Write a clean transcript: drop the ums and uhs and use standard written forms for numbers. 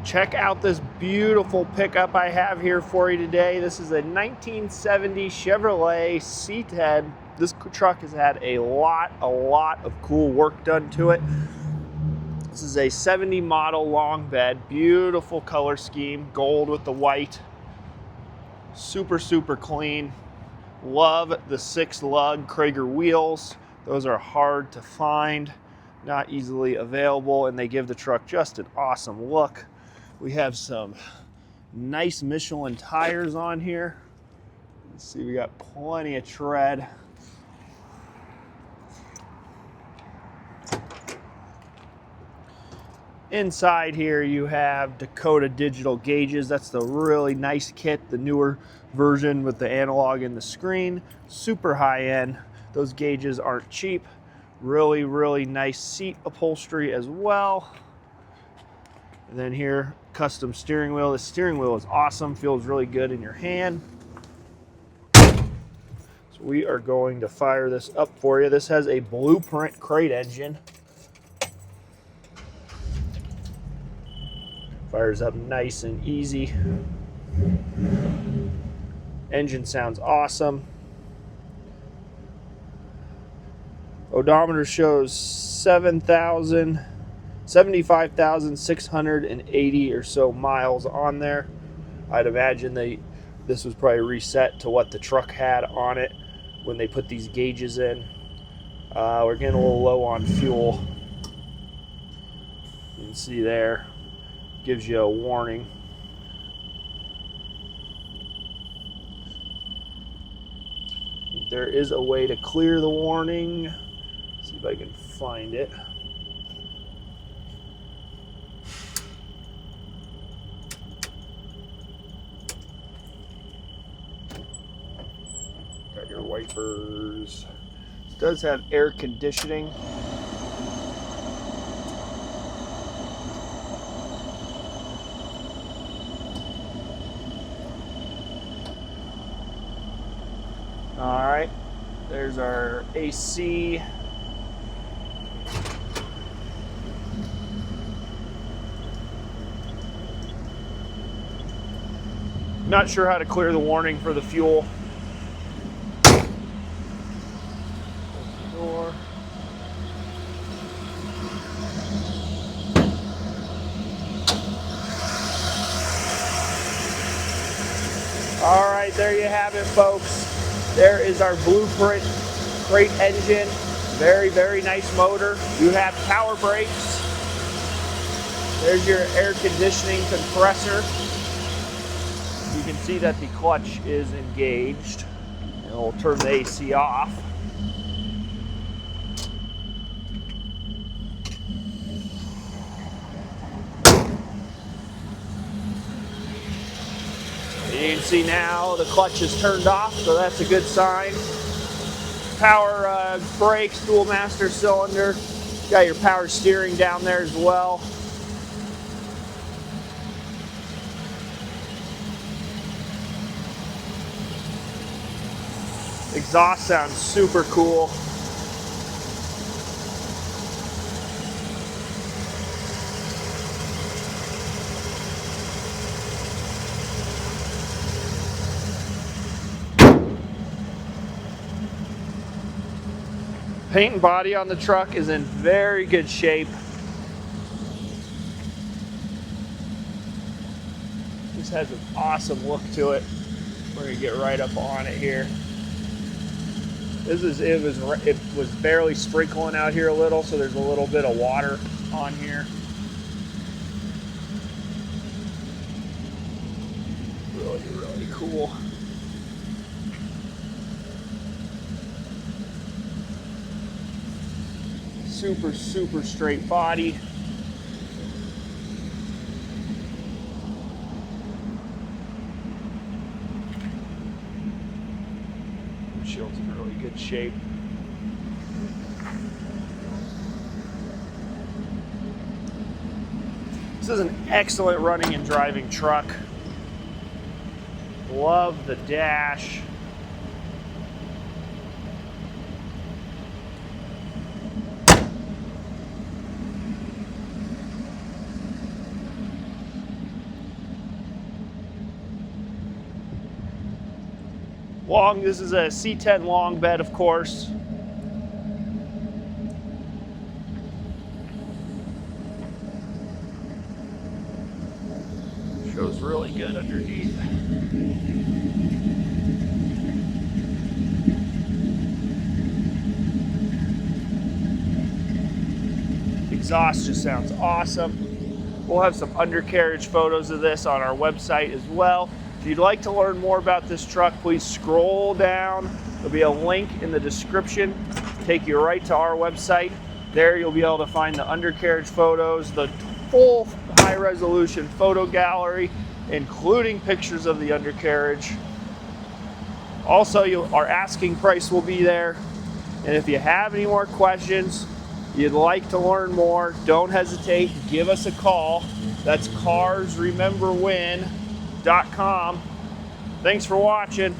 Check out this beautiful pickup I have here for you today. This is a 1970 Chevrolet C10. This truck has had a lot of cool work done to it. This is a 70 model long bed, beautiful color scheme, gold with the white. Super clean. Love the 6-lug Crager wheels. Those are hard to find, not easily available, and they give the truck just an awesome look. We have some nice Michelin tires on here. Let's see, we got plenty of tread. Inside here you have Dakota digital gauges. That's the really nice kit, the newer version with the analog in the screen. Super high end. Those gauges aren't cheap. Really nice seat upholstery as well. And then here, custom steering wheel. The steering wheel is awesome, feels really good in your hand. So we are going to fire this up for you. This has a Blueprint crate engine. Fires up nice and easy. Engine sounds awesome. Odometer shows 75,680 or so miles on there. I'd imagine this was probably reset to what the truck had on it when they put these gauges in. We're getting a little low on fuel. You can see there. Gives you a warning. There is a way to clear the warning. Let's see if I can find it. Got your wipers. It does have air conditioning. All right, there's our AC. Not sure how to clear the warning for the fuel. Door. All right, there you have it, folks. There is our Blueprint crate engine. Very nice motor. You have power brakes. There's your air conditioning compressor. You can see that the clutch is engaged. And we'll turn the AC off. You can see now the clutch is turned off, so that's a good sign. Power brakes, dual master cylinder. Got your power steering down there as well. Exhaust sounds super cool. Paint and body on the truck is in very good shape. This has an awesome look to it. We're gonna get right up on it here. It was barely sprinkling out here a little, so there's a little bit of water on here. Really cool. Super straight body. Shield's in really good shape. This is an excellent running and driving truck. Love the dash. Long, this is a C10 long bed, of course. Shows really good underneath. Exhaust just sounds awesome. We'll have some undercarriage photos of this on our website as well. If you'd like to learn more about this truck, please scroll down. There'll be a link in the description, take you right to our website. There you'll be able to find the undercarriage photos, the full high resolution photo gallery, including pictures of the undercarriage. Also, our asking price will be there. And if you have any more questions, you'd like to learn more, don't hesitate, give us a call. That's carsrememberwhen.com. Thanks for watching.